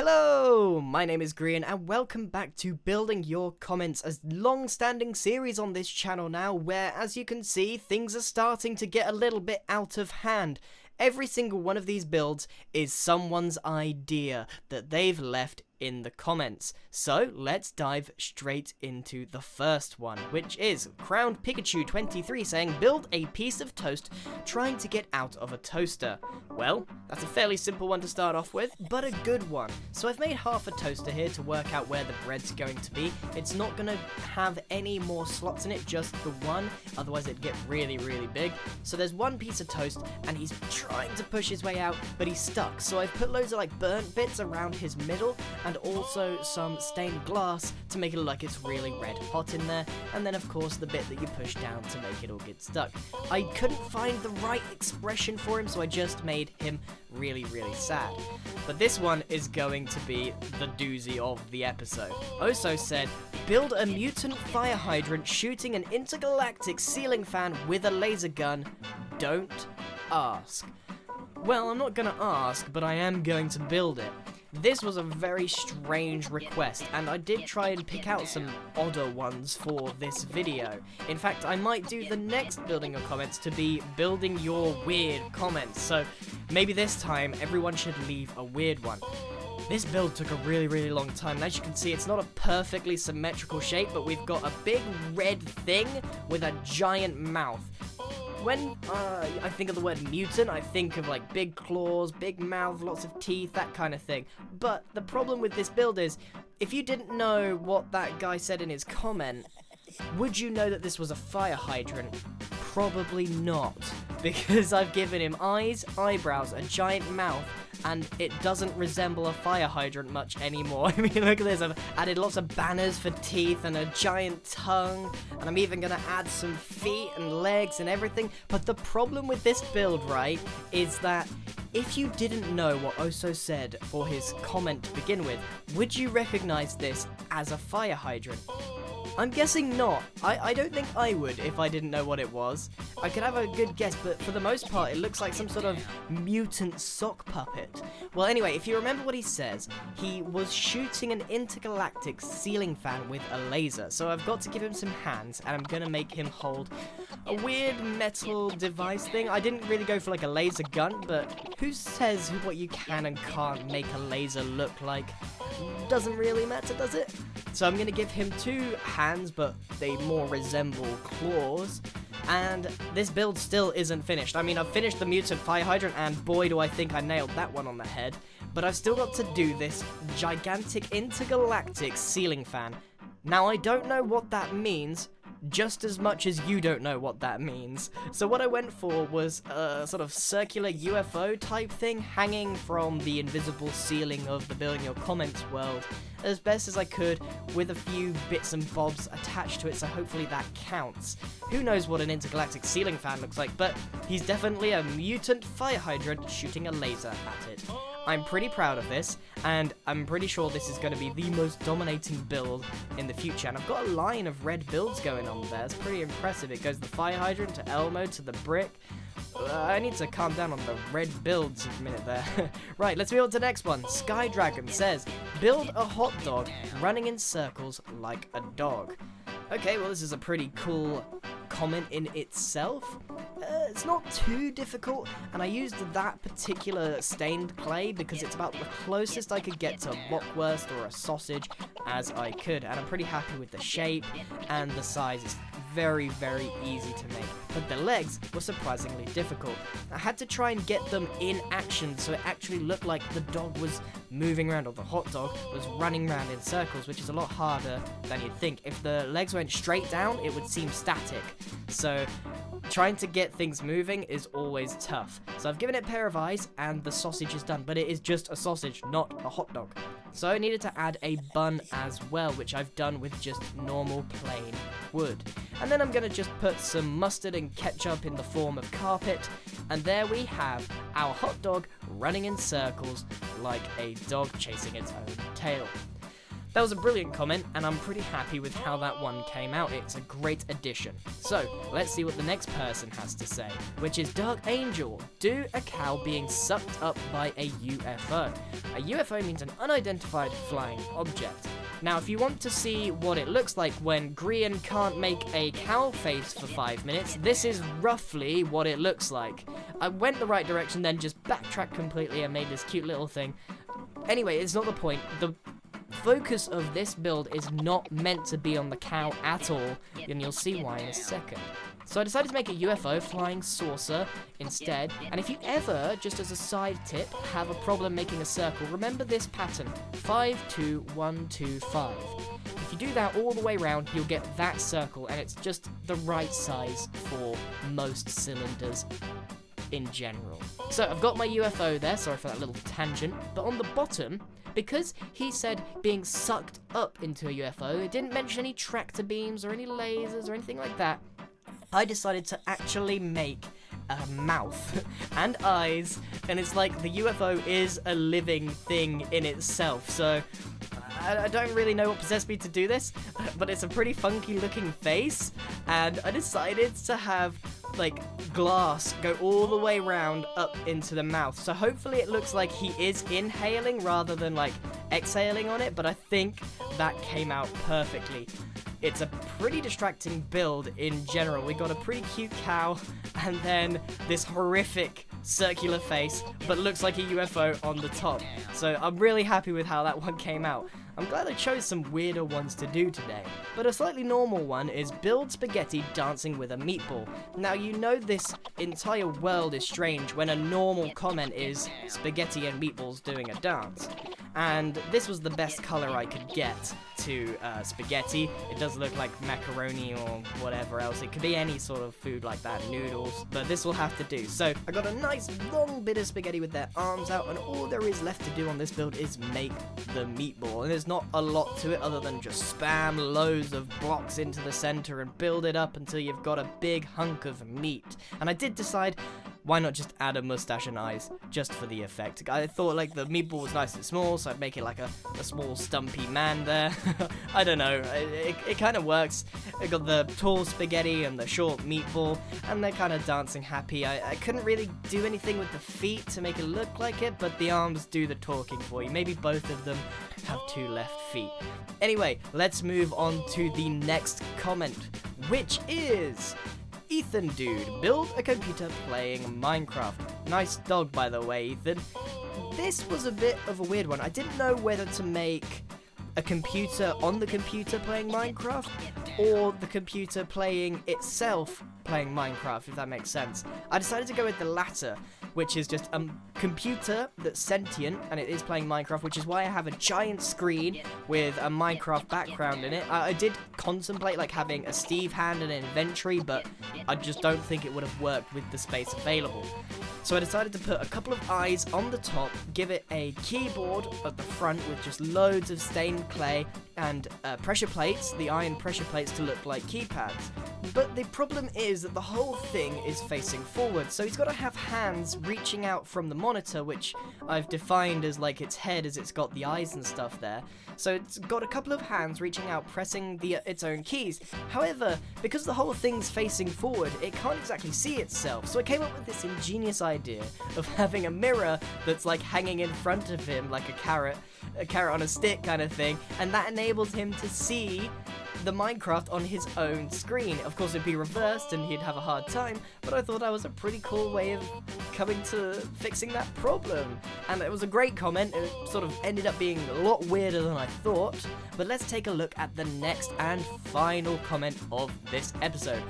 Hello, my name is Grian and welcome back to Building Your Comments, a long-standing series on this channel now where, as you can see, things are starting to get a little bit out of hand. Every single one of these builds is someone's idea that they've left in the comments. So let's dive straight into the first one, which is Crowned Pikachu 23 saying, build a piece of toast trying to get out of a toaster. Well, that's a fairly simple one to start off with, but a good one. So I've made half a toaster here to work out where the bread's going to be. It's not going to have any more slots in it, just the one, otherwise it'd get really big. So there's one piece of toast and he's trying to push his way out, but he's stuck. So I've put loads of like burnt bits around his middle and also some stained glass to make it look like it's really red hot in there, and then of course the bit that you push down to make it all get stuck. I couldn't find the right expression for him, so I just made him really sad. But this one is going to be the doozy of the episode. Oso said, build a mutant fire hydrant shooting an intergalactic ceiling fan with a laser gun. Don't ask. Well, I'm not gonna ask, but I am going to build it. This was a very strange request, and I did try and pick out some odder ones for this video. In fact, I might do the next Building Your Comments to be Building Your Weird Comments, so maybe this time everyone should leave a weird one. This build took a really long time, and as you can see, it's not a perfectly symmetrical shape, but we've got a big red thing with a giant mouth. When I think of the word mutant, I think of like big claws, big mouth, lots of teeth, that kind of thing. But the problem with this build is, if you didn't know what that guy said in his comment, would you know that this was a fire hydrant? Probably not, because I've given him eyes, eyebrows, a giant mouth, and it doesn't resemble a fire hydrant much anymore. I mean, look at this, I've added lots of banners for teeth and a giant tongue, and I'm even gonna add some feet and legs and everything. But the problem with this build, right, is that if you didn't know what Oso said for his comment to begin with, would you recognize this as a fire hydrant? I'm guessing not. I don't think I would if I didn't know what it was. I could have a good guess, but for the most part, it looks like some sort of mutant sock puppet. Well, anyway, if you remember what he says, he was shooting an intergalactic ceiling fan with a laser. So I've got to give him some hands, and I'm gonna make him hold a weird metal device thing. I didn't really go for like a laser gun, but who says what you can and can't make a laser look like? Doesn't really matter, does it? So I'm gonna give him two hands, but they more resemble claws. And this build still isn't finished. I mean, I've finished the mutant fire hydrant, and boy do I think I nailed that one on the head. But I've still got to do this gigantic intergalactic ceiling fan. Now, I don't know what that means, just as much as you don't know what that means. So what I went for was a sort of circular UFO type thing hanging from the invisible ceiling of the Building Your Comments world as best as I could, with a few bits and bobs attached to it, so hopefully that counts. Who knows what an intergalactic ceiling fan looks like, but he's definitely a mutant fire hydrant shooting a laser at it. I'm pretty proud of this, and I'm pretty sure this is going to be the most dominating build in the future. And I've got a line of red builds going on there. It's pretty impressive. It goes the fire hydrant to Elmo to the brick. I need to calm down on the red builds a minute there. Right, let's move on to the next one. Sky Dragon says, build a hot dog running in circles like a dog. Okay, well this is a pretty cool comment in itself. It's not too difficult, and I used that particular stained clay because it's about the closest I could get to a bockwurst or a sausage as I could, and I'm pretty happy with the shape and the size. It's very easy to make, but the legs were surprisingly difficult. I had to try and get them in action so it actually looked like the dog was moving around, or the hot dog was running around in circles, which is a lot harder than you'd think. If the legs went straight down, it would seem static. So trying to get things moving is always tough. So I've given it a pair of eyes, and the sausage is done, but it is just a sausage, not a hot dog. So I needed to add a bun as well, which I've done with just normal plain wood. And then I'm going to just put some mustard and ketchup in the form of carpet, and there we have our hot dog running in circles like a dog chasing its own tail. That was a brilliant comment, and I'm pretty happy with how that one came out. It's a great addition. So, let's see what the next person has to say, which is Dark Angel. Do a cow being sucked up by a UFO. A UFO means an unidentified flying object. Now, if you want to see what it looks like when Grian can't make a cow face for 5 minutes, this is roughly what it looks like. I went the right direction, then just backtracked completely and made this cute little thing. Anyway, it's not the point. The focus of this build is not meant to be on the cow at all, and you'll see why in a second. So I decided to make a UFO flying saucer instead, and if you ever, just as a side tip, have a problem making a circle, remember this pattern, 5, 2, 1, 2, 5. If you do that all the way around, you'll get that circle, and it's just the right size for most cylinders in general. So I've got my UFO there, sorry for that little tangent, but on the bottom, because he said being sucked up into a UFO, it didn't mention any tractor beams or any lasers or anything like that. I decided to actually make a mouth and eyes, and it's like the UFO is a living thing in itself, so I don't really know what possessed me to do this, but it's a pretty funky looking face, and I decided to have like glass go all the way round up into the mouth, so hopefully it looks like he is inhaling rather than like exhaling on it, but I think that came out perfectly. It's a pretty distracting build in general. We got a pretty cute cow, and then this horrific circular face, but looks like a UFO on the top. So I'm really happy with how that one came out. I'm glad I chose some weirder ones to do today. But a slightly normal one is build spaghetti dancing with a meatball. Now you know this entire world is strange when a normal comment is spaghetti and meatballs doing a dance. And this was the best color I could get to spaghetti. It does look like macaroni or whatever else. It could be any sort of food like that, noodles, but this will have to do. So I got a nice long bit of spaghetti with their arms out, and all there is left to do on this build is make the meatball. And there's not a lot to it other than just spam loads of blocks into the center and build it up until you've got a big hunk of meat. And I did decide, why not just add a mustache and eyes, just for the effect. I thought like the meatball was nice and small, so I'd make it like a small stumpy man there. I don't know, it kind of works. I got the tall spaghetti and the short meatball, and they're kind of dancing happy. I couldn't really do anything with the feet to make it look like it, but the arms do the talking for you. Maybe both of them have 2 left feet. Anyway, let's move on to the next comment, which is Ethan Dude, build a computer playing Minecraft. Nice dog, by the way, Ethan. This was a bit of a weird one. I didn't know whether to make a computer on the computer playing Minecraft, or the computer playing itself playing Minecraft, if that makes sense. I decided to go with the latter, which is just a computer that's sentient, and it is playing Minecraft, which is why I have a giant screen with a Minecraft background in it. I did contemplate like having a Steve hand and an inventory, but I just don't think it would have worked with the space available. So I decided to put a couple of eyes on the top, give it a keyboard at the front with just loads of stained clay, and pressure plates, the iron pressure plates, to look like keypads. But the problem is that the whole thing is facing forward, so he's got to have hands reaching out from the monitor, which I've defined as like its head, as it's got the eyes and stuff there. So it's got a couple of hands reaching out, pressing its own keys. However, because the whole thing's facing forward, it can't exactly see itself. So I came up with this ingenious idea of having a mirror that's like hanging in front of him, like a carrot on a stick kind of thing, and that enables him to see the Minecraft on his own screen. Of course, it'd be reversed and he'd have a hard time, but I thought that was a pretty cool way of coming to fixing that problem. And it was a great comment. It sort of ended up being a lot weirder than I thought, but let's take a look at the next and final comment of this episode.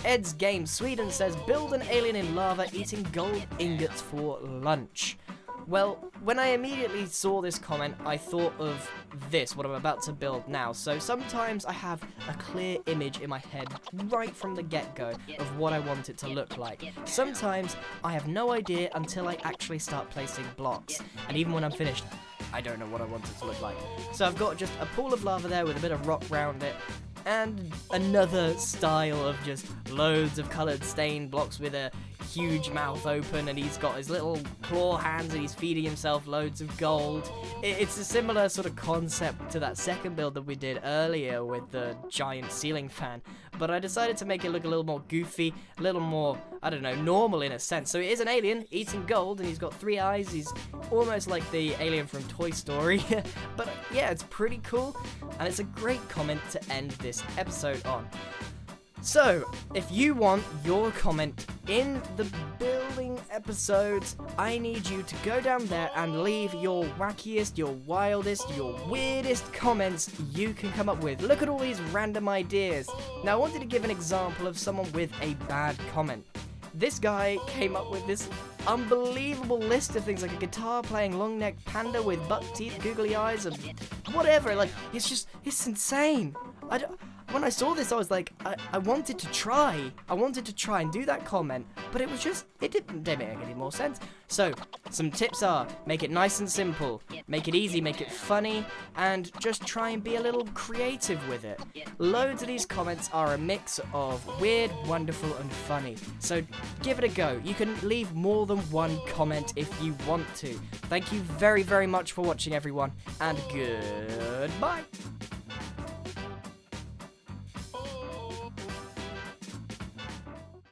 Ed's Game Sweden says, build an alien in lava eating gold ingots for lunch. Well, when I immediately saw this comment, I thought of this, what I'm about to build now. So sometimes I have a clear image in my head right from the get-go of what I want it to look like. Sometimes I have no idea until I actually start placing blocks. And even when I'm finished, I don't know what I want it to look like. So I've got just a pool of lava there with a bit of rock around it, and another style of just loads of coloured stained blocks with a huge mouth open, and he's got his little claw hands, and he's feeding himself loads of gold. It's a similar sort of concept to that second build that we did earlier with the giant ceiling fan, but I decided to make it look a little more goofy, a little more, I don't know, normal in a sense. So it is an alien eating gold, and he's got 3 eyes. He's almost like the alien from Toy Story. But yeah, it's pretty cool, and it's a great comment to end this episode on. So, if you want your comment in the building episodes, I need you to go down there and leave your wackiest, your wildest, your weirdest comments you can come up with. Look at all these random ideas. Now, I wanted to give an example of someone with a bad comment. This guy came up with this unbelievable list of things, like a guitar-playing long-necked panda with buck teeth, googly eyes, and whatever. Like, it's insane. When I saw this, I was like, I wanted to try. I wanted to try and do that comment, but it didn't make any more sense. So, some tips are, make it nice and simple, make it easy, make it funny, and just try and be a little creative with it. Loads of these comments are a mix of weird, wonderful, and funny. So, give it a go. You can leave more than one comment if you want to. Thank you very, very much for watching, everyone, and goodbye.